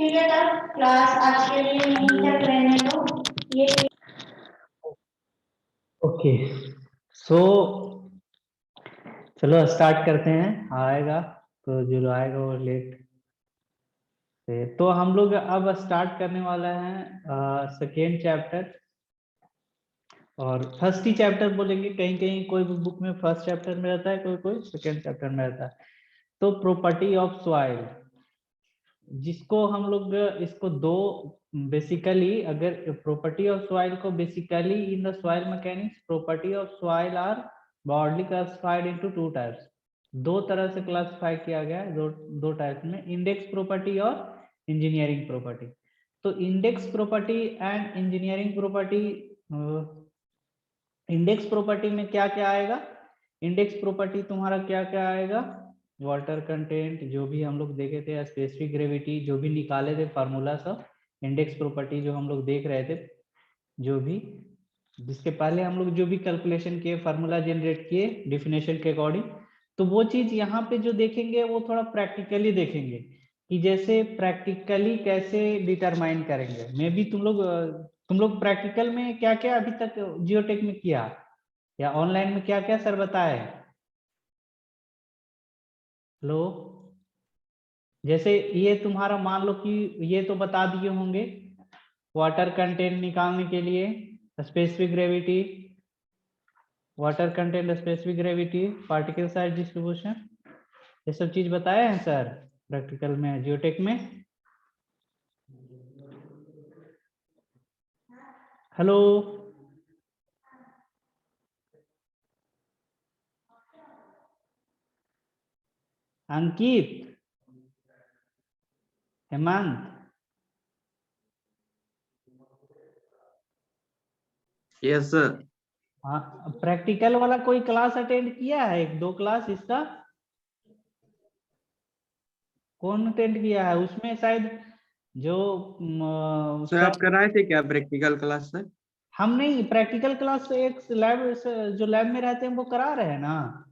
ठीक है sir, class आज के लिए यहीं तक रहने दो। ये ओके, सो चलो स्टार्ट करते हैं। आएगा तो जो आएगा वो लेट से। तो हम लोग अब स्टार्ट करने वाला है सेकेंड चैप्टर, और फर्स्ट ही चैप्टर बोलेंगे। कहीं कहीं कोई भी बुक में फर्स्ट चैप्टर में रहता है, कोई कोई सेकेंड चैप्टर में रहता है। तो प्रॉपर्टी ऑफ सॉइल, जिसको हम लोग इसको दो बेसिकली, अगर प्रॉपर्टी ऑफ सॉइल को basically in the soil mechanics property of soil are broadly classified into two types. दो तरह से क्लासिफाई किया गया है, दो टाइप्स में, इंडेक्स प्रॉपर्टी और इंजीनियरिंग प्रॉपर्टी। तो index property and engineering property, index property में क्या क्या आएगा? इंडेक्स प्रॉपर्टी तुम्हारा क्या क्या आएगा? वाटर कंटेंट, जो भी हम लोग देखे थे, स्पेसिफिक ग्रेविटी, जो भी निकाले थे फार्मूला सब, इंडेक्स प्रॉपर्टी जो हम लोग देख रहे थे, जो भी जिसके पहले हम लोग जो भी कैलकुलेशन किए, फार्मूला जनरेट किए डेफिनेशन के अकॉर्डिंग, तो वो चीज यहाँ पे जो देखेंगे वो थोड़ा प्रैक्टिकली देखेंगे कि जैसे प्रैक्टिकली कैसे डिटरमाइन करेंगे। मे बी तुम लोग प्रैक्टिकल में क्या क्या अभी तक जियोटेक में किया, या ऑनलाइन में क्या क्या सर बताए? हेलो, जैसे ये तुम्हारा मान लो कि ये तो बता दिए होंगे, वाटर कंटेंट निकालने के लिए specific gravity, water content, specific gravity, particle size distribution, ये सब चीज बताए हैं सर प्रैक्टिकल में जियोटेक में। हेलो, अंकित, हेमंत, यस सर। हाँ, प्रैक्टिकल वाला कोई क्लास अटेंड किया है? एक दो क्लास इसका कौन अटेंड किया है? उसमें शायद जो सर आप कराए थे क्या प्रैक्टिकल क्लास सर? हम नहीं, प्रैक्टिकल क्लास एक लैब, जो लैब में रहते हैं वो करा रहे हैं ना।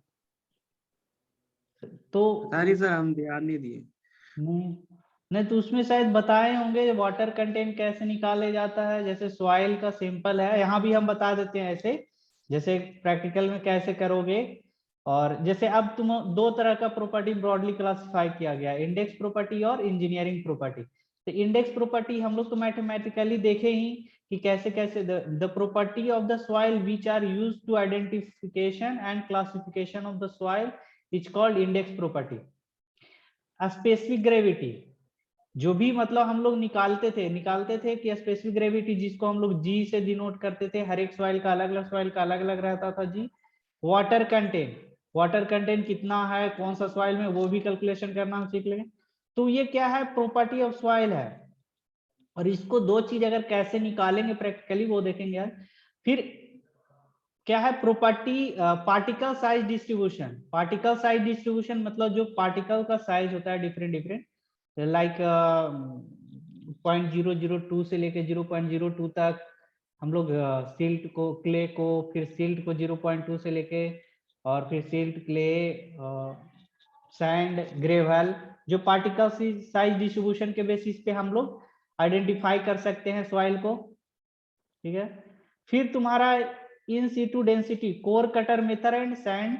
तो सारी सर हम ध्यान नहीं दिए। नहीं, नहीं तो उसमें शायद बताए होंगे वाटर कंटेंट कैसे निकाले जाता है। जैसे सॉइल का सिंपल है, यहाँ भी हम बता देते हैं ऐसे, जैसे प्रैक्टिकल में कैसे करोगे। और जैसे अब तुम दो तरह का प्रॉपर्टी ब्रॉडली क्लासिफाई किया गया, इंडेक्स प्रॉपर्टी और इंजीनियरिंग प्रॉपर्टी। तो इंडेक्स प्रॉपर्टी हम लोग तो मैथमेटिकली देखे ही कि कैसे कैसे the property of the soil which are used to identification and classification of the soil is called index property. Specific gravity, जो भी मतलब हम लोग निकालते थे कि स्पेसिफिक ग्रेविटी, जिसको हम लोग जी से डिनोट करते थे, हर एक सॉइल का अलग अलग, सॉइल का अलग अलग रहता था जी। वाटर कंटेंट, वाटर कंटेंट कितना है कौन सा सॉइल में, वो भी कैलकुलेशन करना हम सीख लेंगे। तो ये क्या है? प्रॉपर्टी ऑफ सॉइल है। और इसको दो चीज अगर कैसे निकालेंगे प्रैक्टिकली वो देखेंगे यार। फिर क्या है? Property particle size distribution. Particle size distribution मतलब जो पार्टिकल का साइज होता है डिफरेंट डिफरेंट, लाइक 0.002 से लेके 0.02 तक हम लोग सिल्ट को, क्ले को, फिर सिल्ट को 0.2 से लेके, और फिर सिल्ट, क्ले, सैंड, ग्रेवल, जो पार्टिकल साइज डिस्ट्रीब्यूशन के बेसिस पे हम लोग आइडेंटिफाई कर सकते हैं सॉइल को। ठीक है, फिर तुम्हारा in situ density, core cutter method and sand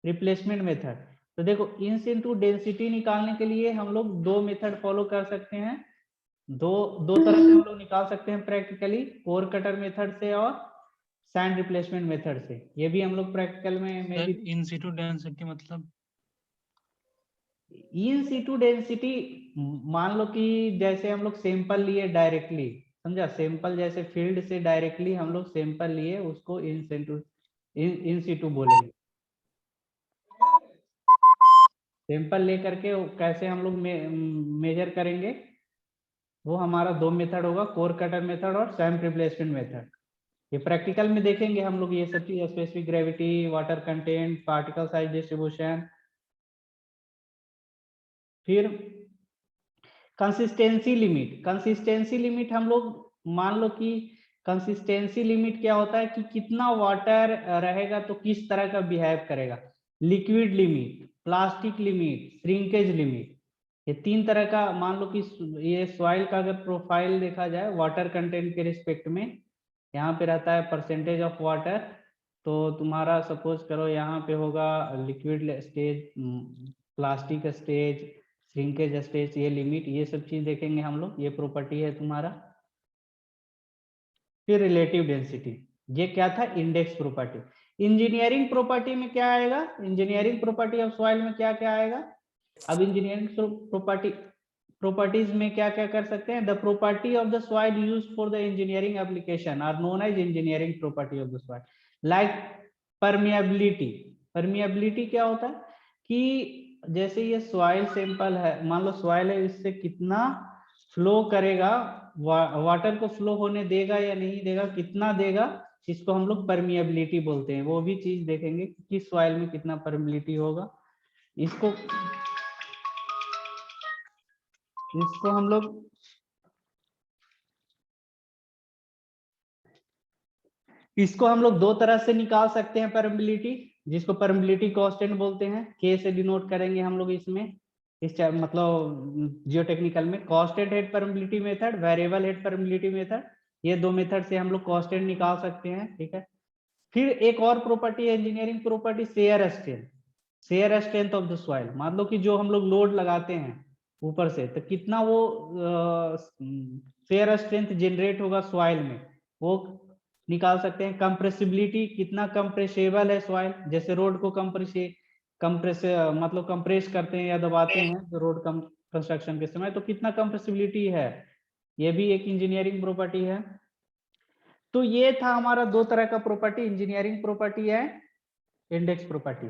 replacement method. तो देखो, इन सीटू डेंसिटी निकालने के लिए हम लोग दो मेथड फॉलो कर सकते हैं, दो दो तरह से हम लोग निकाल सकते हैं प्रैक्टिकली, कोर कटर मेथड से और सैंड रिप्लेसमेंट मेथड से। ये भी हम लोग प्रैक्टिकल में भी। इन सीटू डेंसिटी मतलब इन सीटू डेंसिटी, मान लो कि जैसे हम लोग सैंपल लिए डायरेक्टली, समझा? सैंपल जैसे फील्ड से डायरेक्टली हम लोग सैंपल लिए, उसको इन सीटू बोलेंगे। सैंपल लेकर के कैसे हम लोग मेजर करेंगे, वो हमारा दो मेथड होगा, कोर कटर मेथड और सैंड रिप्लेसमेंट मेथड। ये प्रैक्टिकल में देखेंगे हम लोग ये सब चीज, specific gravity, water content, particle size distribution. फिर कंसिस्टेंसी लिमिट, कंसिस्टेंसी लिमिट हम लोग मान लो कि कंसिस्टेंसी लिमिट क्या होता है कि कितना वाटर रहेगा तो किस तरह का बिहेव करेगा। Liquid limit, plastic limit, shrinkage limit. ये 3 तरह का, मान लो कि ये सॉइल का अगर प्रोफाइल देखा जाए वाटर कंटेंट के रिस्पेक्ट में, यहाँ पे रहता है परसेंटेज ऑफ वाटर। तो तुम्हारा सपोज करो यहाँ पे होगा liquid stage, plastic stage, shrinkage stage, ये लिमिट, ये सब चीज देखेंगे हम लोग। ये प्रॉपर्टी है तुम्हारा। फिर रिलेटिव डेंसिटी, ये क्या था, इंडेक्स प्रॉपर्टी। इंजीनियरिंग प्रॉपर्टी में क्या आएगा, इंजीनियरिंग प्रॉपर्टी ऑफ सॉइल में क्या क्या आएगा। अब इंजीनियरिंग प्रॉपर्टीज में क्या क्या कर सकते हैं, the property of the soil used for the engineering application are known as engineering property of the soil. Like permeability. Permeability क्या होता है कि जैसे ये सॉइल सैंपल है, मान लो सॉइल है, इससे कितना फ्लो करेगा, वाटर को फ्लो होने देगा या नहीं देगा, कितना देगा, इसको हम लोग परमिएबिलिटी बोलते हैं। वो भी चीज देखेंगे कि किस सॉइल में कितना परमिएबिलिटी होगा। इसको हम लोग 2 तरह से निकाल सकते हैं परमिएबिलिटी, जिसको परमिएबिलिटी कांस्टेंट बोलते हैं, के से डिनोट करेंगे हम लोग इसमें, मतलब जियोटेक्निकल में। Constant head permeability method, variable head permeability method, ये 2 मेथड से हम लोग कांस्टेंट निकाल सकते हैं, ठीक है। फिर एक और प्रॉपर्टी है engineering property, shear strength. Shear strength of the soil, मान लो कि जो हम लोग लोड लगाते हैं ऊपर से, तो कितना वो शेयर स्ट्रेंथ जनरेट होगा सॉइल में, वो निकाल सकते हैं। कंप्रेसिबिलिटी, कितना कंप्रेसेबल है सॉइल, जैसे रोड को कंप्रेस करते हैं या दबाते हैं तो रोड कंस्ट्रक्शन के समय, तो कितना कंप्रेसिबिलिटी है, ये भी एक इंजीनियरिंग प्रॉपर्टी है। तो ये था हमारा 2 तरह का प्रॉपर्टी, इंजीनियरिंग प्रॉपर्टी है, इंडेक्स प्रॉपर्टी।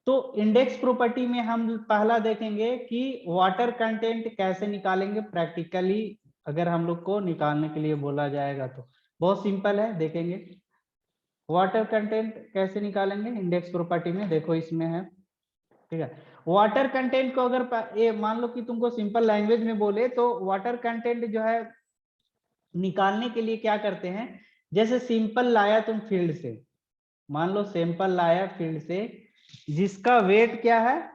तो इंडेक्स प्रॉपर्टी में हम पहला देखेंगे कि वाटर कंटेंट कैसे निकालेंगे प्रैक्टिकली, अगर हम लोग को निकालने के लिए बोला जाएगा तो बहुत सिंपल है, देखेंगे वाटर कंटेंट कैसे निकालेंगे इंडेक्स प्रॉपर्टी में। देखो इसमें है, ठीक है। वाटर कंटेंट को अगर ये मान लो कि तुमको सिंपल लैंग्वेज में बोले तो वाटर कंटेंट जो है निकालने के लिए क्या करते हैं, जैसे सिंपल लाया तुम फील्ड से, मान लो सैंपल लाया फील्ड से, जिसका वेट क्या है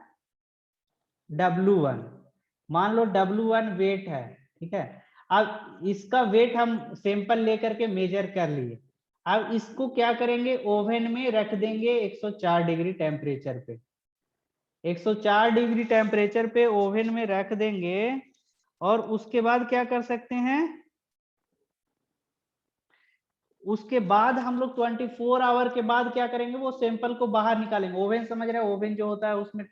W1, मान लो W1 वेट है, ठीक है। अब इसका वेट हम सैंपल लेकर के मेजर कर लिए। अब इसको क्या करेंगे, ओवन में रख देंगे 104 डिग्री टेम्परेचर पे। 104 डिग्री टेम्परेचर पे ओवन में रख देंगे, और उसके बाद क्या कर सकते हैं, उसके बाद हम लोग 24 आवर के बाद क्या करेंगे, वो सैंपल को बाहर निकालेंगे। ओवन समझ रहे हैं, ओवन जो होता है उसमें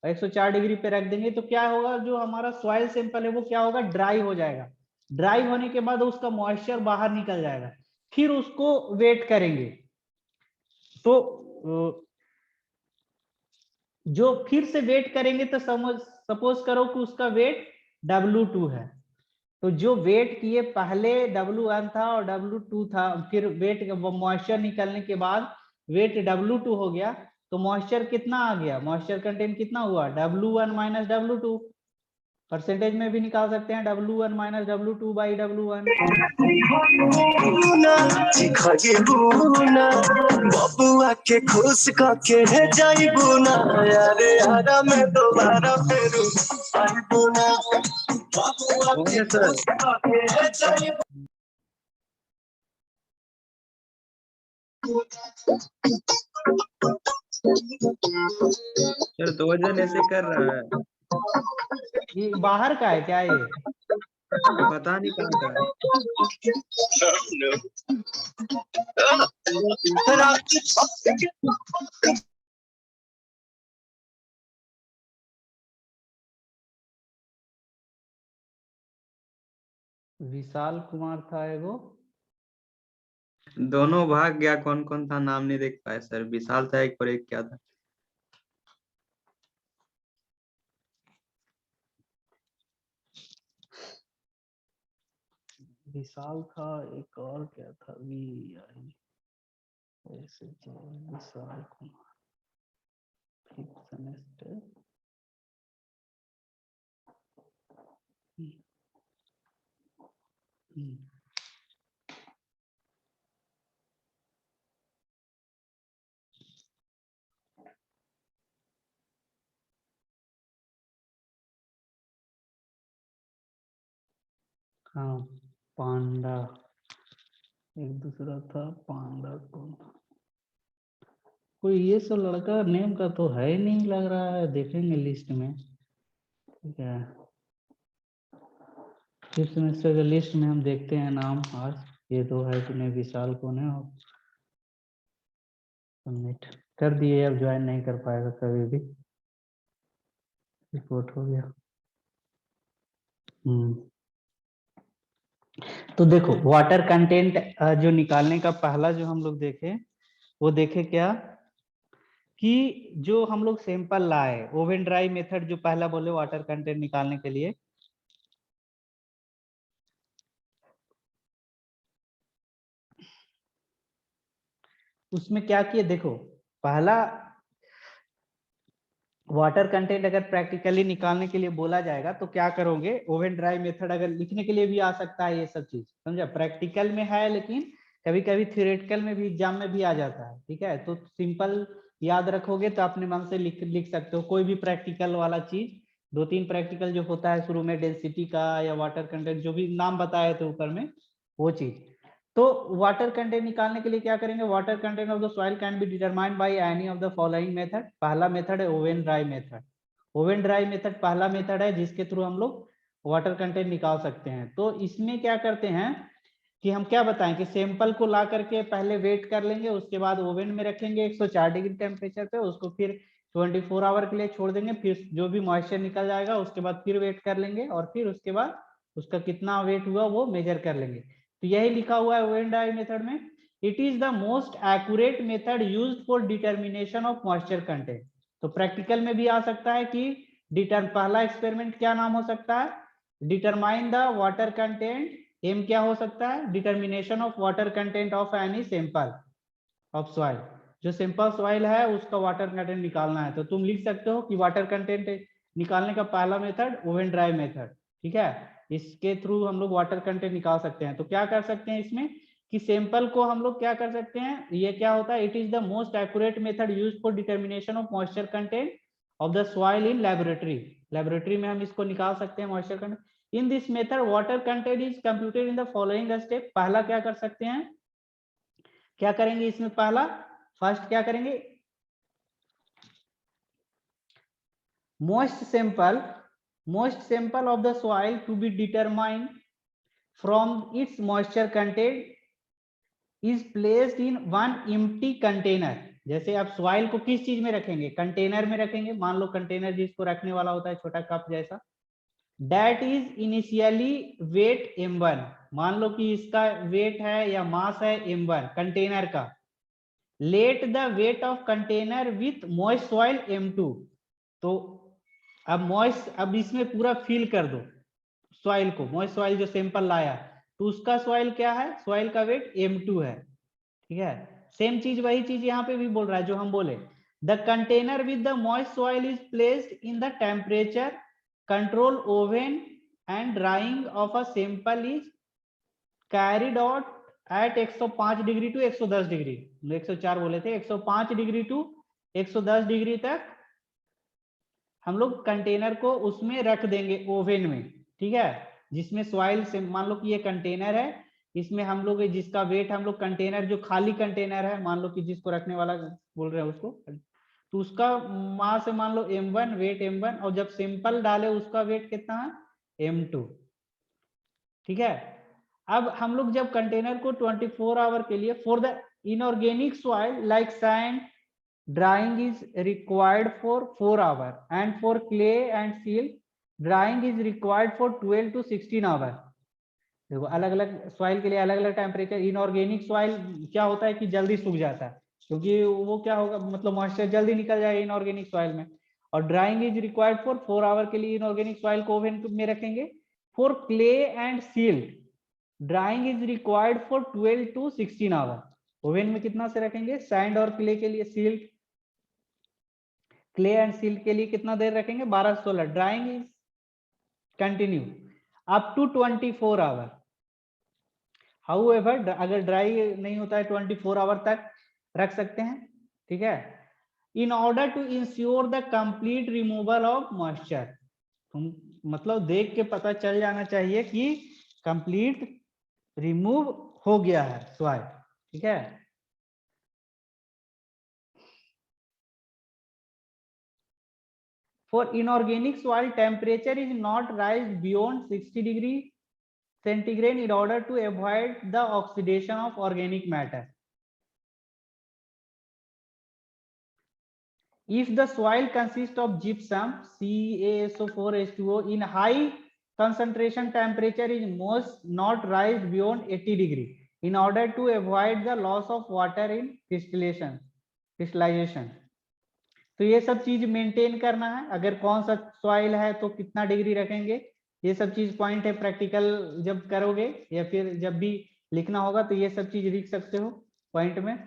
104 डिग्री पे रख देंगे, तो क्या होगा, जो हमारा सॉइल सैंपल है वो क्या होगा, ड्राई हो जाएगा। ड्राई होने के बाद उसका मॉइस्चर बाहर निकल जाएगा, फिर उसको वेट करेंगे। तो जो फिर से वेट करेंगे तो सपोज करो कि उसका वेट W2 है, तो जो वेट किए पहले W1 था और W2 था, फिर वेट मॉइस्चर निकलने के बाद वेट W2 हो गया, तो मॉइस्चर कितना आ गया, मॉइस्चर कंटेंट कितना हुआ, W1 माइनस W2। परसेंटेज में भी निकाल सकते हैं, W1 minus W2 by W1। बबुआ के खुश के जाइबू ना यारे यारा में दोबारा फेरू आइबू ना बबुआ के खुश के जाइबू। सर 2 जन ऐसे कर रहा है, ये बाहर का है क्या, ये पता नहीं कहाँ का है। विशाल कुमार था एगो, दोनों भाग गया, कौन कौन था नाम नहीं देख पाए सर। विशाल था एक और एक क्या था। विशाल था, एक और क्या था, विशाल कुमार, 5th सेमेस्टर। हाँ पांडा, एक दूसरा था पांडा कौन, कोई ये सब लड़का नेम का तो है ही नहीं लग रहा है, देखेंगे लिस्ट में। ठीक है, फिफ्थ सेमेस्टर के लिस्ट में हम देखते हैं नाम आज, ये तो है कि नहीं, विशाल कौन है, और सबमिट कर दिए, अब ज्वाइन नहीं कर पाएगा कभी भी, रिपोर्ट हो गया। तो देखो वाटर कंटेंट जो निकालने का पहला जो हम लोग देखे, वो देखे क्या कि जो हम लोग सैंपल लाए, ओवन ड्राई मेथड जो पहला बोले वाटर कंटेंट निकालने के लिए, उसमें क्या किए, देखो पहला वाटर कंटेंट अगर प्रैक्टिकली निकालने के लिए बोला जाएगा तो क्या करोगे, ओवन ड्राई मेथड अगर लिखने के लिए भी आ सकता है, ये सब चीज समझा, प्रैक्टिकल में है लेकिन कभी कभी थ्योरेटिकल में भी एग्जाम में भी आ जाता है। ठीक है, तो सिंपल याद रखोगे तो अपने मन से लिख सकते हो कोई भी प्रैक्टिकल वाला चीज, 2-3 प्रैक्टिकल जो होता है शुरू में, डेंसिटी का या वाटर कंटेंट जो भी नाम बताए थे ऊपर में, वो चीज। तो वाटर कंटेंट निकालने के लिए क्या करेंगे, water content of the soil can be determined by any of the following method. पहला मेथड है oven dry method. Oven dry method पहला मेथड है जिसके थ्रू हम लोग वाटर कंटेंट निकाल सकते हैं। तो इसमें क्या करते हैं कि हम क्या बताएं कि सैंपल को ला करके पहले वेट कर लेंगे, उसके बाद ओवन में रखेंगे 104 डिग्री टेम्परेचर पे, उसको फिर 24 आवर के लिए छोड़ देंगे, फिर जो भी मॉइस्चर निकल जाएगा उसके बाद फिर वेट कर लेंगे, और फिर उसके बाद उसका कितना वेट हुआ वो मेजर कर लेंगे। तो यही लिखा हुआ है ओवन ड्राई मेथड में, it is the most accurate method used for determination of moisture content. तो प्रैक्टिकल में भी आ सकता है कि पहला एक्सपेरिमेंट क्या नाम हो सकता है, determine the water content, aim क्या हो सकता है, determination of water content of any sample of soil. जो सैंपल सॉइल है उसका वाटर कंटेंट निकालना है, तो तुम लिख सकते हो कि वाटर कंटेंट निकालने का पहला मेथड ओवन ड्राई मेथड। ठीक है, इसके थ्रू हम लोग वाटर कंटेंट निकाल सकते हैं। तो क्या कर सकते हैं इसमें कि सैंपल को हम लोग क्या कर सकते हैं, ये क्या होता है, it is the most accurate method used for determination of moisture content of the soil in laboratory. Laboratory में हम इसको निकाल सकते हैं moisture content. In this method water content is computed in the following step. पहला क्या कर सकते हैं, क्या करेंगे इसमें, पहला फर्स्ट क्या करेंगे, most sample of the soil to be determined from its moisture content is placed in one empty container. जैसे आप सॉइल को किस चीज में रखेंगे, कंटेनर में रखेंगे, मान लो कंटेनर जिसको रखने वाला होता है छोटा कप जैसा, that is initially wait m1। मान लो कि इसका वेट है या मास है m1 कंटेनर का, let the weight of container with moist soil m2। तो अब इसमें पूरा फिल कर दो सॉइल को, मॉइस्ट सॉइल जो सैंपल लाया तो उसका सॉइल क्या है, सॉइल का वेट m2 है। ठीक है, सेम चीज वही चीज यहाँ पे भी बोल रहा है जो हम बोले, the container with the moist soil is placed in the temperature control oven and drying of a sample is carried out at 105 degree to 110 degree, 104 बोले थे, 105 डिग्री टू 110 डिग्री तक हम लोग कंटेनर को उसमें रख देंगे ओवन में। ठीक है, जिसमें सॉइल से, मान लो कि ये कंटेनर है, इसमें हम लोग जिसका वेट हम लोग कंटेनर जो खाली कंटेनर है, मान लो कि जिसको रखने वाला बोल रहे हैं उसको, तो उसका मास है मान लो m1, वेट m1, और जब सैंपल डाले उसका वेट कितना है m2। ठीक है, अब हम लोग जब कंटेनर को 24 आवर के लिए for the inorganic soil like sand drying is required for 4 hour and for clay and silt drying is required for 12 to 16 hour. देखो अलग अलग सॉइल के लिए अलग अलग टेम्परेचर। इनऑर्गेनिक सॉइल क्या होता है कि जल्दी सूख जाता है, क्योंकि वो क्या होगा, मतलब मॉइस्चर जल्दी निकल जाएगा इनऑर्गेनिक सॉइल में। और drying is required for 4 hour के लिए इनऑर्गेनिक सॉइल को ओवन में रखेंगे। For clay and silt drying is required for 12 to 16 hour. Oven में कितना से रखेंगे, सैंड और क्ले के लिए, सील्ड क्ले एंड सील्ड के लिए कितना देर रखेंगे, 12 से 16। Drying is continue up to 24 hour. However अगर ड्राई नहीं होता है 24 आवर तक रख सकते हैं। ठीक है, in order to ensure the complete removal of moisture. तुम मतलब देख के पता चल जाना चाहिए कि कंप्लीट रिमूव हो गया है सॉइल, ठीक है। For inorganic soil, temperature is not rise beyond 60 degree centigrade in order to avoid the oxidation of organic matter. If the soil consists of gypsum, CaSO4 H2O in high concentration, temperature is most not rise beyond 80 degree in order to avoid the loss of water in crystallization. तो ये सब चीज maintain करना है, अगर कौन सा soil है तो कितना डिग्री रखेंगे, ये सब चीज पॉइंट है, प्रैक्टिकल जब करोगे या फिर जब भी लिखना होगा तो ये सब चीज लिख सकते हो पॉइंट में।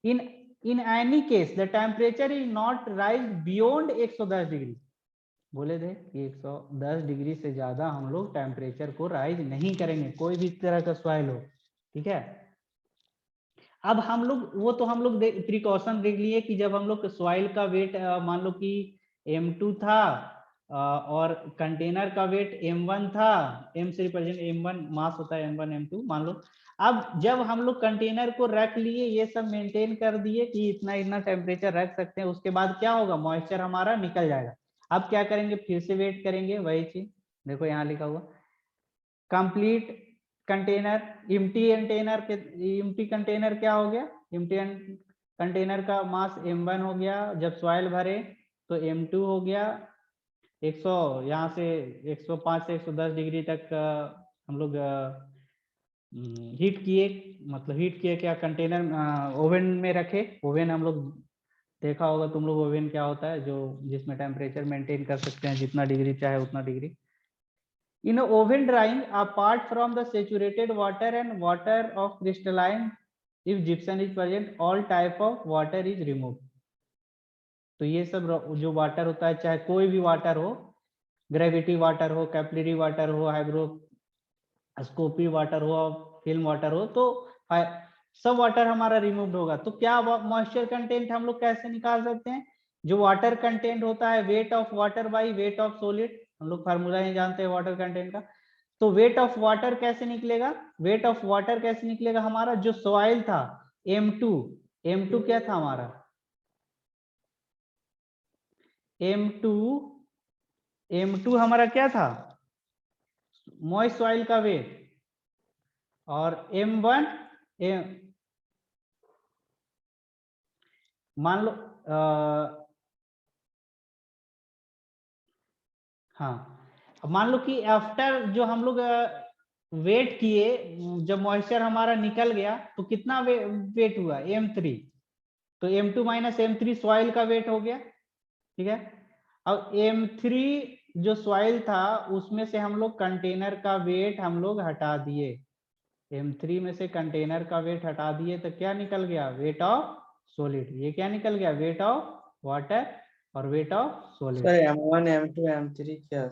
In any case the temperature is not rise beyond 110 degree, बोले थे कि 110 डिग्री से ज्यादा हम लोग टेम्परेचर को राइज नहीं करेंगे, कोई भी तरह का सॉइल हो, ठीक है। अब हम लोग वो तो हम लोग प्रिकॉशन देख लिए कि जब हम लोग सॉइल का वेट मान लो कि M2 था और कंटेनर का वेट M1 था, M से रिप्रेजेंट M1 मास होता है, M1 M2 मान लो। अब जब हम लोग कंटेनर को रख लिए, ये सब मेंटेन कर दिए कि इतना इतना टेम्परेचर रख सकते हैं, उसके बाद क्या होगा, मॉइस्चर हमारा निकल जाएगा। अब क्या करेंगे, फिर से वेट करेंगे, वही चीज देखो यहाँ लिखा हुआ कंप्लीट कंटेनर, एम्प्टी कंटेनर क्या हो गया, एम्प्टी कंटेनर का मास M1 हो गया, जब सॉइल भरे तो M2 हो गया, 100 यहाँ से 105 से 110 डिग्री तक हम लोग हीट किए, मतलब हीट किए क्या, कंटेनर ओवन में रखे। ओवन हम लोग देखा होगा तुम लोग, ओवन क्या होता है, जो जिसमें टेम्परेचर मेंटेन कर सकते हैं, जितना डिग्री चाहे उतना degree. In a oven drying, apart from the saturated water and water of crystalline, if gypsum is present, all type of water is removed. तो ये सब जो वाटर होता है, चाहे कोई भी वाटर हो, ग्रेविटी वाटर हो, कैपिलरी वाटर हो, हाइग्रोस्कोपी वाटर हो, फिल्म वाटर हो, तो सब वाटर हमारा रिमूव होगा। तो क्या मॉइस्चर कंटेंट हम लोग कैसे निकाल सकते हैं, जो वाटर कंटेंट होता है, weight of water by weight of solid, हम लोग फार्मूला नहीं जानते हैं वाटर कंटेंट का। तो वेट ऑफ वाटर कैसे निकलेगा, वेट ऑफ वाटर कैसे निकलेगा, हमारा जो सॉइल था M2 क्या था हमारा, M2 हमारा क्या था, मॉइस्ट सॉइल का वेट, और M1 मान लो हाँ, मान लो कि आफ्टर जो हम लोग वेट किए, जब मॉइस्चर हमारा निकल गया तो कितना वेट हुआ, M3, तो M2 माइनस M3 सॉइल का वेट हो गया, ठीक है। अब M3 जो सॉइल था उसमें से हम लोग कंटेनर का वेट हम लोग हटा दिए, M3 में से कंटेनर का वेट हटा दिए, तो क्या निकल गया, वेट ऑफ सॉलिड। ये क्या निकल गया, वेट ऑफ वाटर और weight of solid. Sir M1 M2 M3 क्या,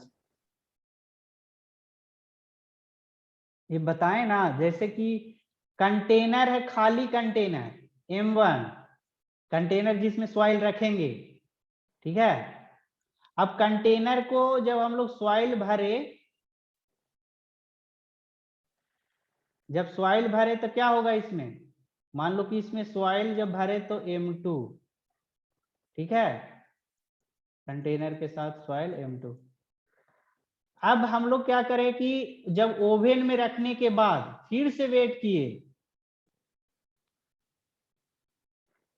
ये बताएं ना, जैसे कि कंटेनर है, खाली कंटेनर M1, कंटेनर जिसमें सॉइल रखेंगे, ठीक है। अब कंटेनर को जब हम लोग सॉइल भरे, जब सॉइल भरे तो क्या होगा इसमें, मान लो कि इसमें सॉइल जब भरे तो M2, ठीक है, कंटेनर के साथ सॉइल M2। अब हम लोग क्या करें कि जब ओवन में रखने के बाद फिर से वेट किए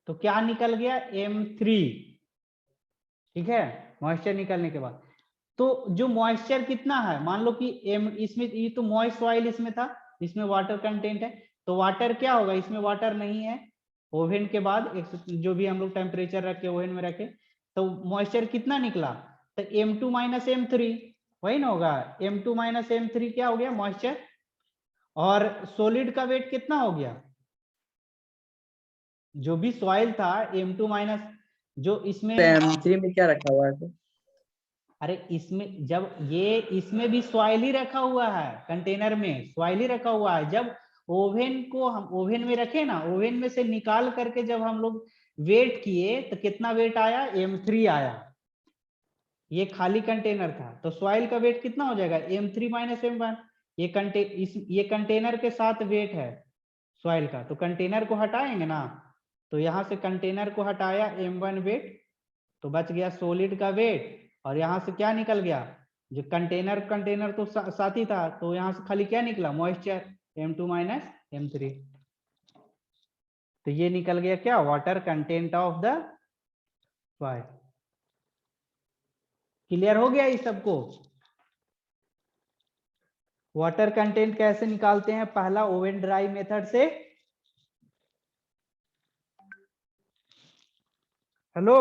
तो क्या निकल गया, M3, ठीक है, मॉइस्चर निकलने के बाद। तो जो मॉइस्चर कितना है, मान लो कि इसमें ये तो मॉइस्ट सॉइल इसमें था, इसमें वाटर कंटेंट है, तो वाटर क्या होगा, इसमें वाटर नहीं है, ओवन के बाद जो भी हम लोग टेम्परेचर रखे ओवन में रखे, तो मॉइस्चर कितना निकला, तो M2 माइनस M3, वही ना होगा, M2 माइनस M3 क्या हो गया, मॉइस्चर, और सॉलिड का वेट कितना हो गया, जो भी सॉइल था M2 माइनस, जो इसमें M3 में क्या रखा हुआ है, अरे इसमें जब ये इसमें भी सॉइल ही रखा हुआ है, कंटेनर में सॉइल ही रखा हुआ है। जब ओवन को हम ओवन में रखे ना, ओवन में से निकाल करके जब हम लोग वेट किए तो कितना वेट आया, M3 आया, ये खाली कंटेनर था, तो सॉइल का वेट कितना हो जाएगा, M3 माइनस M1, ये कंटेनर के साथ वेट है सॉइल का, तो कंटेनर को हटाएंगे ना, तो यहाँ से कंटेनर को हटाया m1 वेट, तो बच गया सॉलिड का वेट, और यहाँ से क्या निकल गया, जो कंटेनर तो साथ ही था, तो यहाँ से खाली क्या निकला, मॉइस्चर, m2 माइनस m3। तो ये निकल गया क्या, water content of the soil. Clear हो गया इस सबको। वाटर कंटेंट कैसे निकालते हैं, पहला ओवन ड्राई मेथड से। हेलो,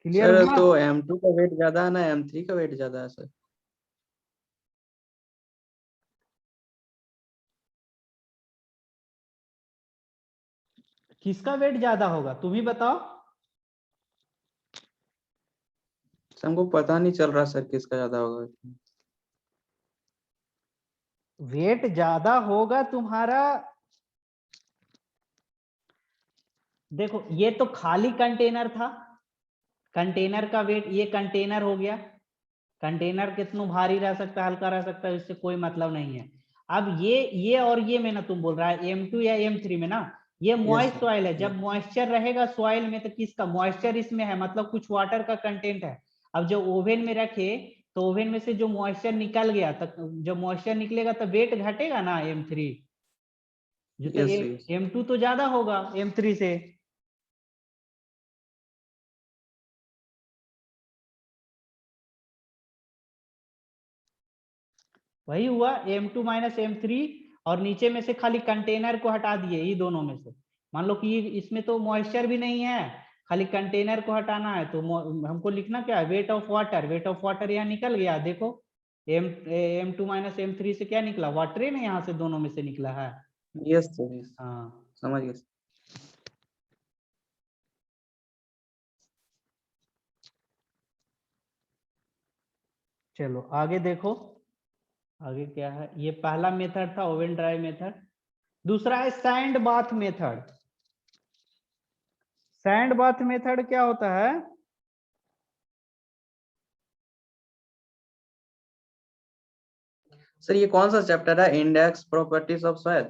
क्लियर सर हुआ? तो M2 का वेट ज्यादा है ना M3 का वेट ज्यादा है सर? किसका वेट ज्यादा होगा तुम ही बताओ। हमको पता नहीं चल रहा सर किसका ज्यादा होगा। वेट ज्यादा होगा तुम्हारा, देखो ये तो खाली कंटेनर था, कंटेनर का वेट, ये कंटेनर हो गया, कंटेनर कितना भारी रह सकता है, हल्का रह सकता है, इससे कोई मतलब नहीं है। अब ये और ये में ना तुम बोल रहा है M2 या M3 में ना, ये मॉइस्ट सॉइल है, जब मॉइस्चर रहेगा सॉइल में तो किसका मॉइस्चर इसमें है, मतलब कुछ वाटर का कंटेंट है। अब जो ओवन में रखे तो ओवन में से जो मॉइस्चर निकल गया, तो जब मॉइस्चर निकलेगा तो वेट घटेगा ना M3, जो तो M2 तो ज्यादा होगा M3 से। वही हुआ M2 माइनस M3, और नीचे में से खाली कंटेनर को हटा दिए, ये दोनों में से मान लो कि इसमें तो मॉइस्चर भी नहीं है, खाली कंटेनर को हटाना है, तो हमको लिखना क्या है, weight of water, weight of water यहाँ निकल गया, देखो M2 माइनस M3 से क्या निकला, वाटर ही ना, यहाँ से दोनों में से निकला है। यस सर, हाँ समझ गया। चलो आगे देखो, आगे क्या है, ये पहला मेथड था ओवन ड्राई मेथड। दूसरा है sand bath method. Sand bath method क्या होता है, सर ये कौन सा चैप्टर है, इंडेक्स प्रॉपर्टीज ऑफ सॉइल?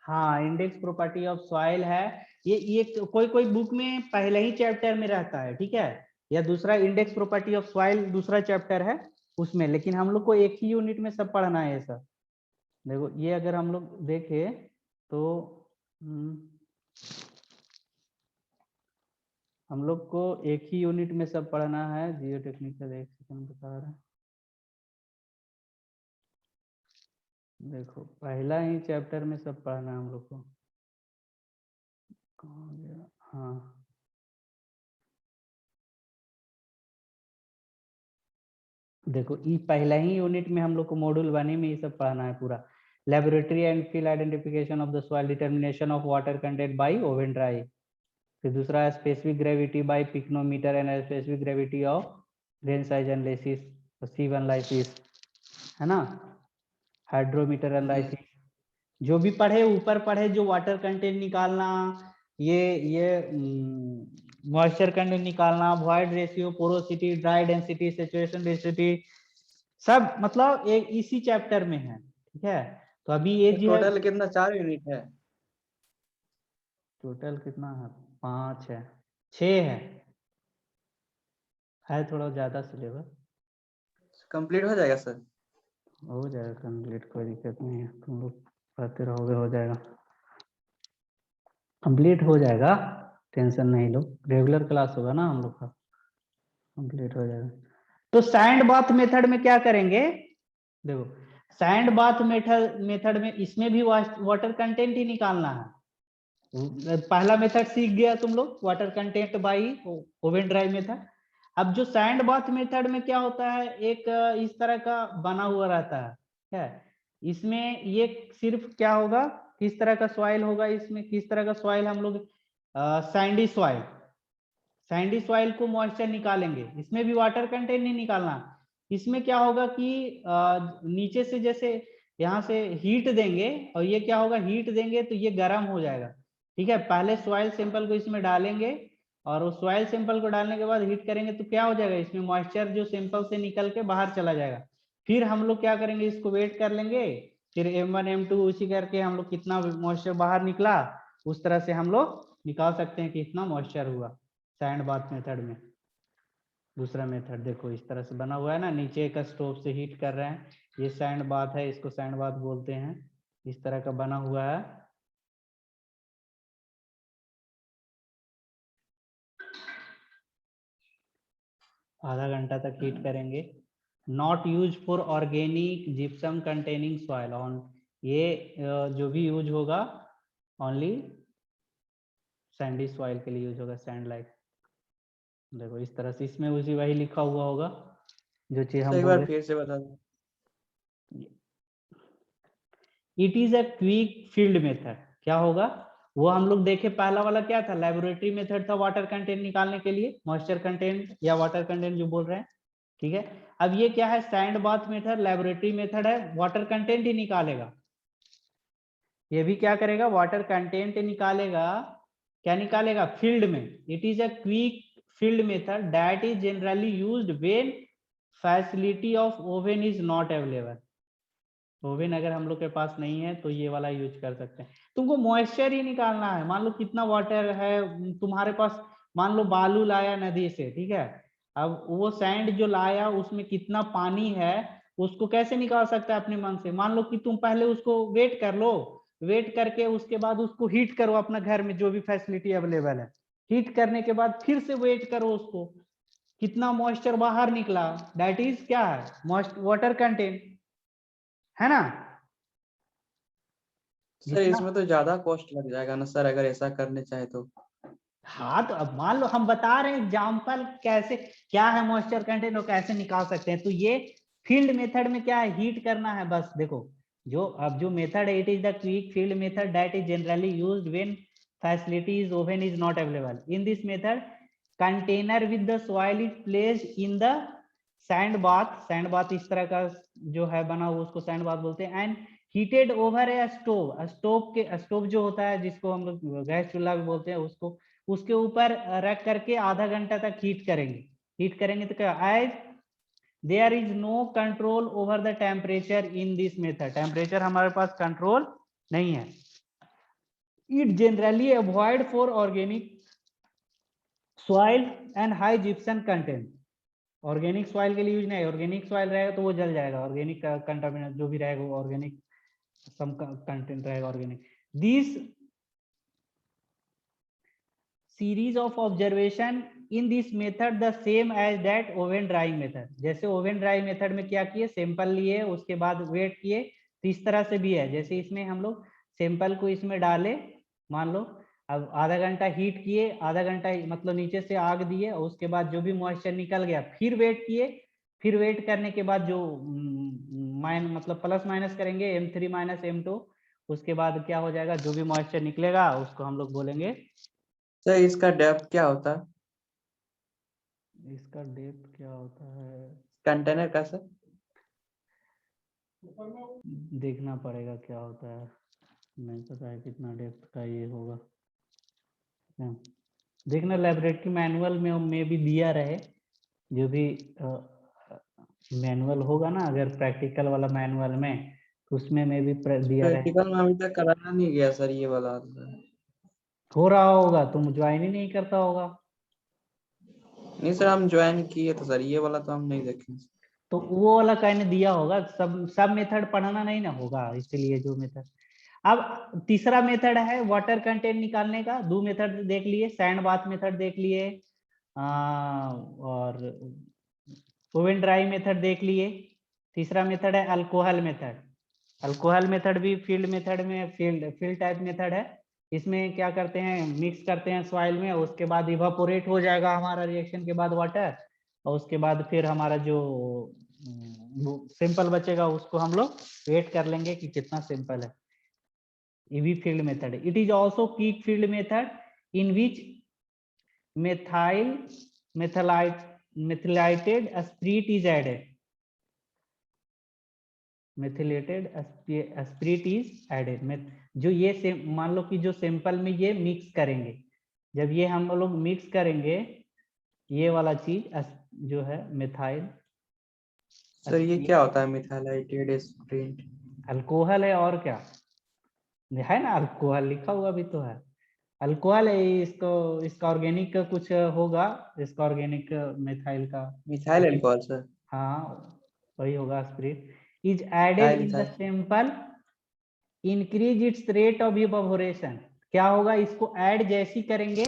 हाँ इंडेक्स प्रॉपर्टी ऑफ सॉइल है, ये कोई कोई बुक में पहले ही चैप्टर में रहता है, ठीक है, या दूसरा इंडेक्स प्रॉपर्टी ऑफ सॉइल दूसरा चैप्टर है उसमें, लेकिन हम लोग को एक ही यूनिट में सब पढ़ना है ये सब। देखो ये अगर हम लोग देखें तो हम लोग को एक ही यूनिट में सब पढ़ना है, जियो टेक्निकल, एक सेकंड बता रहे हैं, देखो पहला ही चैप्टर में सब पढ़ना है हम लोग को, कहाँ गया, हाँ देखो ये पहला ही यूनिट में हम लोग को मॉड्यूल 1 में ये सब पढ़ना है पूरा, laboratory and field identification of the soil, determination of water content by oven dry. फिर दूसरा है specific gravity by pycnometer and specific gravity of grain size analysis, C1 analysis है ना, हाइड्रोमीटर एनालिसिस, जो भी पढ़े ऊपर पढ़े, जो वाटर कंटेंट निकालना, ये मॉइस्चर कंटेंट निकालना, void ratio, porosity, dry density, saturation density, सब मतलब एक इसी चैप्टर में है, ठीक है। तो अभी ये जो है टोटल कितना, 4 यूनिट है? टोटल कितना है, 5 है, 6 है थोड़ा ज्यादा सिलेबस। कंप्लीट हो जाएगा सर? हो जाएगा कंप्लीट, कोई दिक्कत नहीं है, तुम लोग पढ़ते रहोगे हो जाएगा, कंप्लीट हो जाएगा, टेंशन नहीं लो, रेगुलर क्लास होगा ना हम लोग का, कंप्लीट हो जाएगा। तो सैंड बाथ मेथड में क्या करेंगे, देखो सैंड बाथ मेथड में इसमें भी वाटर कंटेंट ही निकालना है। पहला मेथड सीख गया तुम लोग, water content by oven dry method. अब जो सैंड बाथ मेथड में क्या होता है, एक इस तरह का बना हुआ रहता है, इसमें ये सिर्फ क्या होगा, किस तरह का सॉइल होगा, इसमें किस तरह का सॉइल, हम लोग सैंडी सॉइल, सैंडी सॉइल को मॉइस्चर निकालेंगे, इसमें भी वाटर कंटेंट नहीं निकालना। इसमें क्या होगा कि नीचे से जैसे यहाँ से हीट देंगे, और ये क्या होगा, हीट देंगे तो ये गर्म हो जाएगा, ठीक है। पहले सॉइल सैंपल को इसमें डालेंगे, और उस सॉइल सैंपल को डालने के बाद हीट करेंगे तो क्या हो जाएगा, इसमें मॉइस्चर जो सैंपल से निकल के बाहर चला जाएगा। फिर हम लोग क्या करेंगे, इसको वेट कर लेंगे, फिर M1 M2 उसी करके हम लोग कितना मॉइस्चर बाहर निकला उस तरह से हम लोग निकाल सकते हैं कि इतना मॉइस्चर हुआ सैंड बाथ मेथड में। दूसरा मेथड देखो इस तरह से बना हुआ है ना, नीचे एक स्टोव से हीट कर रहे हैं, ये सैंड बाथ है, इसको सैंड बाथ बोलते हैं, इस तरह का बना हुआ है। आधा घंटा तक हीट करेंगे। Not use for organic gypsum containing soil on, ये जो भी यूज होगा ओनली सैंडी सॉइल के लिए यूज होगा, सैंड लाइक। देखो इस तरह से इसमें उसी वही लिखा हुआ होगा जो चीज हम एक बार फिर से बता दो। It is a quick field method, क्या होगा वो हम लोग देखे, पहला वाला क्या था, लेबोरेटरी मेथड था वाटर कंटेंट निकालने के लिए, मॉइस्चर कंटेंट या वाटर कंटेंट जो बोल रहे हैं, ठीक है। अब ये क्या है, sand bath method, laboratory method है, वाटर कंटेंट ही निकालेगा। ये भी क्या करेगा, वाटर कंटेंट निकालेगा। क्या निकालेगा, फील्ड में। It is a quick field method that is generally used when facility of oven is not available. Oven अगर हम लोग के पास नहीं है तो ये वाला यूज कर सकते हैं। तुमको मॉइस्चर ही निकालना है, मान लो कितना वाटर है तुम्हारे पास, मान लो बालू लाया नदी से, ठीक है, अब वो सैंड जो लाया उसमें कितना पानी है उसको कैसे निकाल सकता है अपने मन से। मान लो कि तुम पहले उसको वेट कर लो, वेट करके उसके बाद उसको हीट करो अपना घर में जो भी फैसिलिटी अवेलेबल है, हीट करने के बाद फिर से वेट करो उसको, कितना मॉइस्चर बाहर निकला, दैट इज क्या है, वाटर कंटेंट, है ना। सर इसमें तो ज्यादा कॉस्ट लग जाएगा ना सर, अगर ऐसा करने चाहे तो। हाँ तो अब मान लो हम बता रहे हैं एग्जाम्पल कैसे, क्या है मॉइस्चर कंटेंट और कैसे निकाल सकते हैं। तो ये फील्ड मेथड में क्या है, हीट करना है बस। देखो जो अब जो मेथड है, it is the quick field method that is generally used when facilities oven is not available. In this method container with the soil is placed in the sand bath, sand bath इस तरह का जो है बना हुआ उसको sand bath बोलते हैं, and heated over A stove, stove जो होता है जिसको हम लोग गैस चूल्हा भी बोलते हैं उसको, उसके ऊपर रख करके आधा घंटा तक हीट करेंगे। हीट करेंगे तो क्या, as there is no control over the temperature in this method, temperature हमारे पास कंट्रोल नहीं है। It generally avoid for organic soil and high gypsum content. Organic soil के लिए यूज नहीं, ऑर्गेनिक सॉइल रहेगा तो वो जल जाएगा, ऑर्गेनिक कंटामिनेंट जो भी रहेगा वो ऑर्गेनिक सम कंटेंट रहेगा organic. This series of observation in this method the same as that oven drying method। जैसे ओवन ड्राई मेथड में क्या किए, सैंपल लिए उसके बाद वेट किए, तो इस तरह से भी है। जैसे इसमें हम लोग सैंपल को इसमें डाले, मान लो अब आधा घंटा हीट किए, आधा घंटा मतलब नीचे से आग दिए और उसके बाद जो भी मॉइस्चर निकल गया फिर वेट किए, फिर वेट करने के बाद जो मतलब प्लस माइनस करेंगे M3 माइनस M2, उसके बाद क्या हो जाएगा, जो भी मॉइस्चर निकलेगा उसको हम लोग बोलेंगे। सर इसका डेप्थ क्या होता है, इसका डेप्थ क्या होता है, कंटेनर का सर? देखना पड़ेगा क्या होता है, नहीं पता है कितना डेप्थ का ये होगा। देखना लेबोरेटरी मैनुअल में भी दिया रहे, जो भी मैनुअल होगा ना अगर प्रैक्टिकल वाला मैनुअल में, तो उसमें भी दिया रहे। प्रैक्टिकल में अभी तक कराना नहीं गया सर ये वाला। हो रहा होगा, तुम ज्वाइन ही नहीं करता होगा। नहीं सर हम ज्वाइन किए तो सर ये वाला तो हम नहीं देखे। तो वो वाला कहने दिया होगा, सब मेथड पढ़ना नहीं ना होगा, इसलिए जो मेथड। अब तीसरा मेथड है वाटर कंटेंट निकालने का, दो मेथड देख लिए, सैंड बाथ मेथड देख लिए और ओवन ड्राई मेथड देख लिए। तीसरा मेथड है अल्कोहल मेथड। अल्कोहल मेथड भी फील्ड मेथड में फील्ड टाइप मेथड है। इसमें क्या करते हैं, मिक्स करते हैं सॉइल में, उसके बाद इवापोरेट हो जाएगा हमारा रिएक्शन के बाद वाटर, और उसके बाद फिर हमारा जो सिंपल बचेगा उसको हम लोग वेट कर लेंगे कि कितना सिंपल है। ये भी फील्ड मेथड है। It is also quick field method in which methylated spirit is added, methylated spirit is added। जो ये मान लो कि जो सैंपल में ये मिक्स करेंगे, जब ये हम लोग मिक्स करेंगे ये वाला चीज जो है मिथाइल सर ये क्या होता है मिथाइलेटेड एस्प्रिट? अल्कोहल है और क्या है ना, अल्कोहल लिखा हुआ भी तो है, अल्कोहल है। इसको इसका ऑर्गेनिक का कुछ होगा, इसका ऑर्गेनिक मिथाइल का मिथाइल अल्कोहल सर। हाँ वही होगा। Spirit is added methyl in the methyl sample increase its rate of evaporation. क्या होगा, इसको ऐड जैसी करेंगे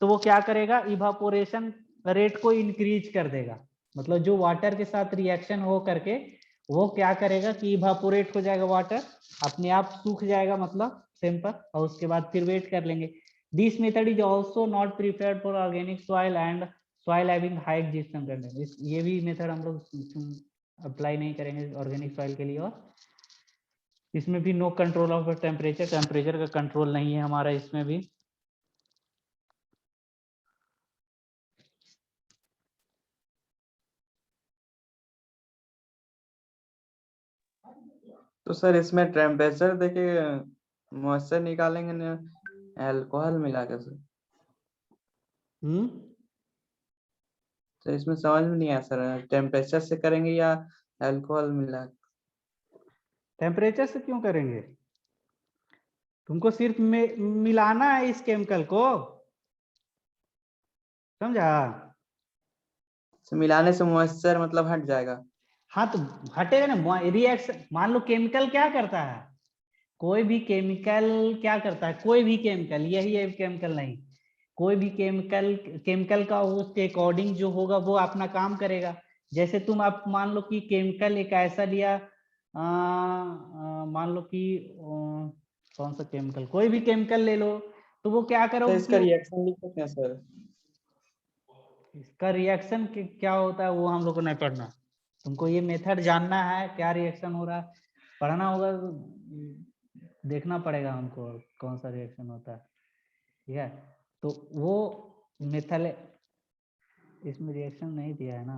तो वो क्या करेगा, इवापोरेशन रेट को इंक्रीज कर देगा। मतलब जो वाटर के साथ रिएक्शन हो करके वो क्या करेगा कि इवापोरेट हो जाएगा, वाटर अपने आप सूख जाएगा मतलब सैंपल, और उसके बाद फिर वेट कर लेंगे। This method is also not preferred for organic soil and soil having high gypsum content. ये भी मेथड हम लोग अप्लाई नहीं करेंगे ऑर्गेनिक सॉइल के लिए। और इसमें भी no control of temperature, temperature का कंट्रोल नहीं है हमारा इसमें भी। तो सर इसमें टेम्परेचर देके मॉइस्चर निकालेंगे ना अल्कोहल मिला के सर? तो इसमें समझ में नहीं आया सर, टेम्परेचर से करेंगे या अल्कोहल मिला? टेम्परेचर से क्यों करेंगे, तुमको सिर्फ मिलाना है इस केमिकल को, समझा। तो मिलाने से मॉइस्चर मतलब हट जाएगा? हाँ तो हटेगा ना रिएक्शन। मान लो केमिकल क्या करता है, कोई भी केमिकल क्या करता है, कोई भी केमिकल, यही है केमिकल नहीं, कोई भी केमिकल, केमिकल का उसके अकॉर्डिंग जो होगा वो अपना काम करेगा। जैसे तुम आप मान लो कि केमिकल एक ऐसा लिया, मान लो कि कौन सा केमिकल, कोई भी केमिकल ले लो, तो वो क्या तो करोगे इसका कि रिएक्शन लिख सकते हैं सर? इसका रिएक्शन क्या होता है वो हम लोग को नहीं पढ़ना, तुमको ये मेथड जानना है क्या रिएक्शन हो रहा है, पढ़ना होगा, देखना पड़ेगा हमको कौन सा रिएक्शन होता है, ठीक है। तो वो मेथल, इसमें रिएक्शन नहीं दिया है ना,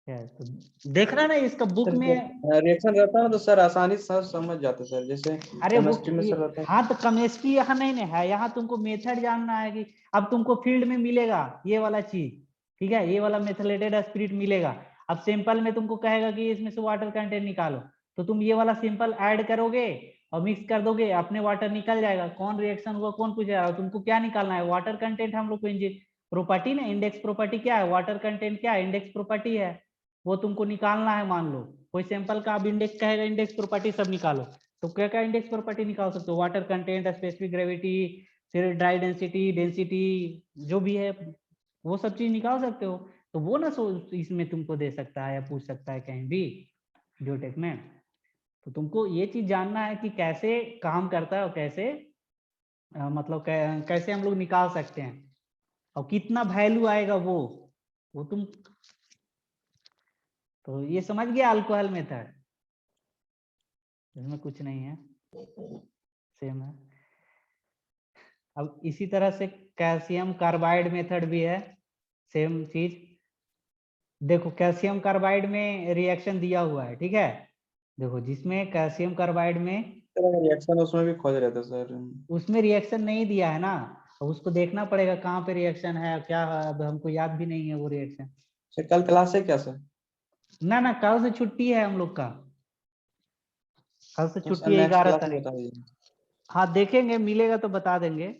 क्या है तो देखना ना इसका बुक सर में। रिएक्शन रहता है ना तो सर आसानी से सर समझ जाते सर, जैसे अरे वो केमिस्ट्री में सर रहता है। हाँ तो केमिस्ट्री यहाँ नहीं ना है, यहाँ तुमको मेथड जानना है कि अब तुमको फील्ड में मिलेगा ये वाला चीज, ठीक है, ये वाला मेथिलेटेड स्पिरिट मिलेगा। अब सिंपल में तुमको कहेगा कि इसमें से वाटर कंटेंट निकालो, तो तुम ये वाला सिंपल ऐड करोगे और मिक्स कर दोगे, अपने वाटर निकल जाएगा। कौन रिएक्शन हुआ कौन पूछेगा, तुमको क्या निकालना है, वाटर कंटेंट। हम लोग को प्रॉपर्टी ना, इंडेक्स प्रॉपर्टी क्या है, वाटर कंटेंट क्या है, इंडेक्स प्रॉपर्टी है, वो तुमको निकालना है। मान लो कोई सैंपल का अब इंडेक्स कहेगा, इंडेक्स प्रॉपर्टी सब निकालो, तो क्या क्या इंडेक्स प्रॉपर्टी निकाल सकते हो, वाटर कंटेंट, स्पेसिफिक ग्रेविटी, फिर ड्राई डेंसिटी, डेंसिटी जो भी है वो सब चीज निकाल सकते हो। तो वो ना इसमें तुमको दे सकता है या पूछ सकता है कहीं भी जियोटेक में। तो तुमको ये चीज जानना है कि कैसे काम करता है और कैसे मतलब कैसे हम लोग निकाल सकते हैं और कितना वैल्यू आएगा वो तुम, तो ये समझ गया अल्कोहल मेथड, इसमें कुछ नहीं है, सेम है। अब इसी तरह से कैल्शियम कार्बाइड मेथड भी है, सेम चीज। देखो कैल्शियम कार्बाइड में रिएक्शन दिया हुआ है, ठीक है, देखो जिसमें कैल्शियम कार्बाइड में, रिएक्शन उसमें भी खोज रहे थे सर। उसमें रिएक्शन नहीं दिया है ना, अब उसको देखना पड़ेगा कहाँ पे रिएक्शन है क्या है, अब हमको याद भी नहीं है वो रिएक्शन। सर कल क्लास है क्या सर? ना ना कल से छुट्टी है हम लोग का, कल से तो सर छुट्टी है नेक्स्ट 11 क्लास में तारीख। बता दीजिए। हाँ देखेंगे मिलेगा तो बता देंगे,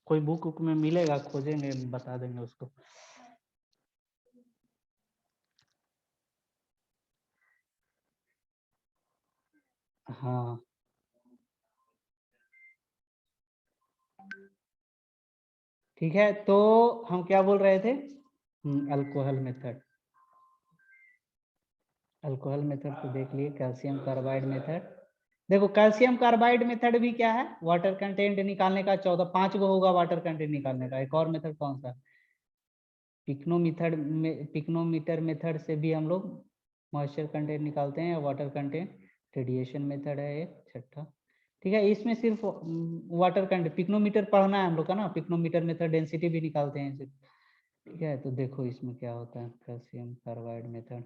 कोई बुक उक में मिलेगा खोजेंगे बता देंगे उसको। हाँ ठीक है, तो हम क्या बोल रहे थे, अल्कोहल मेथड, अल्कोहल मेथड तो देख लिए, कैल्शियम कार्बाइड मेथड। देखो कैल्शियम कार्बाइड मेथड भी क्या है, वाटर कंटेंट निकालने का 5 गो होगा वाटर कंटेंट निकालने का। एक और मेथड कौन सा, पिक्नोमीटर मेथड से भी हम लोग मॉइस्चर कंटेंट निकालते हैं, वाटर कंटेंट। रेडिएशन मेथड है एक छठा, ठीक है। इसमें सिर्फ वाटर कंटेंट, पिक्नोमीटर पढ़ना है हम लोग का ना, पिक्नोमीटर मेथड डेंसिटी भी निकालते हैं, ठीक है। तो देखो इसमें क्या होता है, calcium carbide method,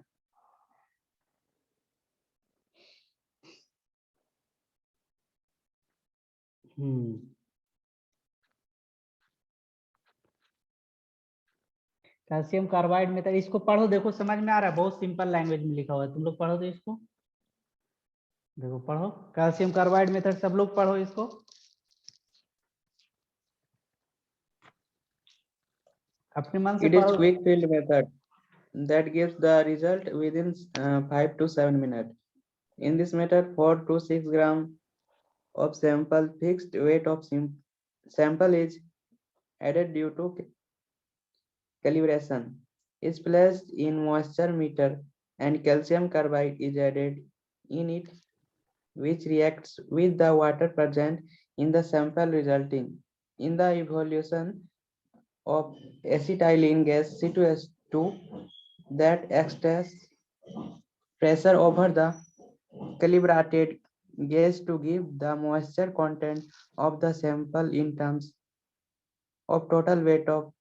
calcium carbide method, इसको पढ़ो, देखो समझ में आ रहा है, बहुत सिंपल लैंग्वेज में लिखा हुआ है, तुम लोग पढ़ो तो इसको, देखो पढ़ो कैल्शियम कार्बाइड मेथड, सब लोग पढ़ो इसको। अपने मन से It is पढ़ो। quick field method that gives the result within 5 to 7 minutes. In this method, 4 to 6 gram of sample fixed weight of sample is added due to calibration is placed in moisture meter and calcium carbide is added in it, which reacts with the water present in the sample, resulting in the evolution of acetylene gas C2H2 that exerts pressure over the calibrated gauge to give the moisture content of the sample in terms of total weight of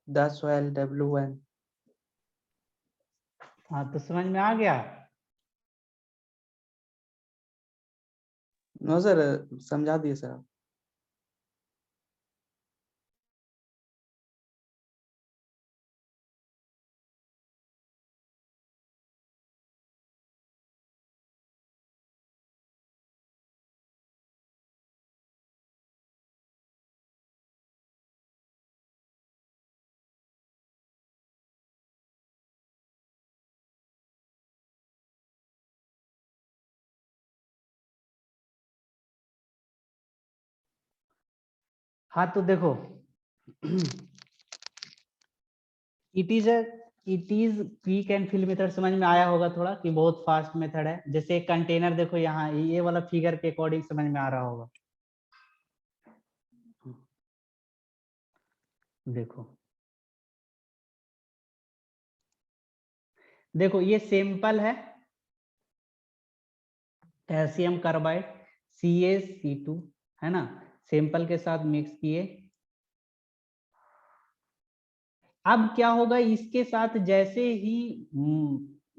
the soil W1. हाँ तो समझ में आ गया। No sir, समझा दिए sir आप। हाँ तो देखो it is quick and field method समझ में आया होगा थोड़ा, कि बहुत फास्ट मेथड है। जैसे एक कंटेनर देखो यहाँ, ये वाला फिगर के अकॉर्डिंग समझ में आ रहा होगा। देखो ये सैंपल है, कैल्शियम कार्बाइड CaC2 है ना, सैंपल के साथ मिक्स किए। अब क्या होगा, इसके साथ जैसे ही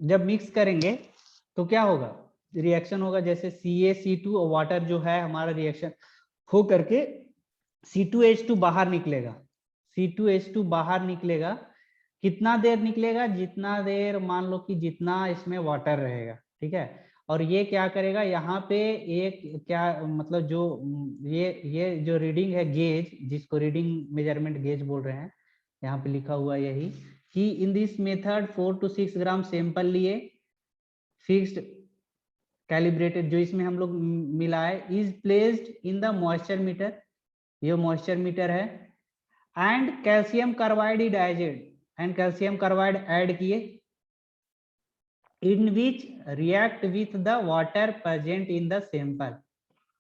जब मिक्स करेंगे तो क्या होगा, रिएक्शन होगा, जैसे CaC2 और वाटर जो है हमारा रिएक्शन हो करके C2H2 बाहर निकलेगा। C2H2 बाहर निकलेगा, कितना देर निकलेगा, जितना देर मान लो कि जितना इसमें वाटर रहेगा, ठीक है। और ये क्या करेगा, यहाँ पे एक क्या मतलब जो ये जो रीडिंग है गेज, जिसको रीडिंग मेजरमेंट गेज बोल रहे हैं, यहाँ पे लिखा हुआ यही कि in this method 4 to 6 gram sample लिए, फिक्स्ड कैलिब्रेटेड जो इसमें हम लोग मिलाए, is placed in the moisture meter, ये मॉइस्चर मीटर है, and calcium carbide is added, and calcium carbide add किए, in which react with the water present in the sample.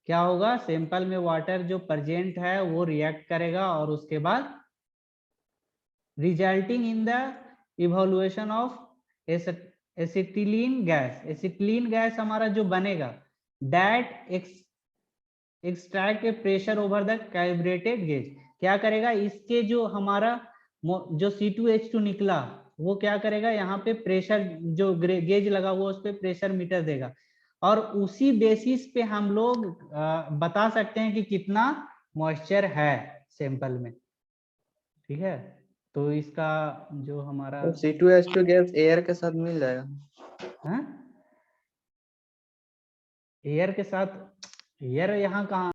क्या होगा, सैंपल में वाटर जो प्रेजेंट है वो रिएक्ट करेगा, और उसके बाद resulting in the evolution of acetylene gas. Acetylene gas हमारा जो बनेगा, that extract pressure over the calibrated gauge. क्या करेगा, इसके जो हमारा जो C2H2 निकला वो क्या करेगा, यहाँ पे प्रेशर जो गेज लगा हुआ उस पे प्रेशर मीटर देगा, और उसी बेसिस पे हम लोग बता सकते हैं कि कितना मॉइस्चर है सैंपल में, ठीक है। तो इसका जो हमारा तो C2H2 गैस एयर के साथ मिल जाएगा। एयर के साथ, एयर यहाँ कहाँ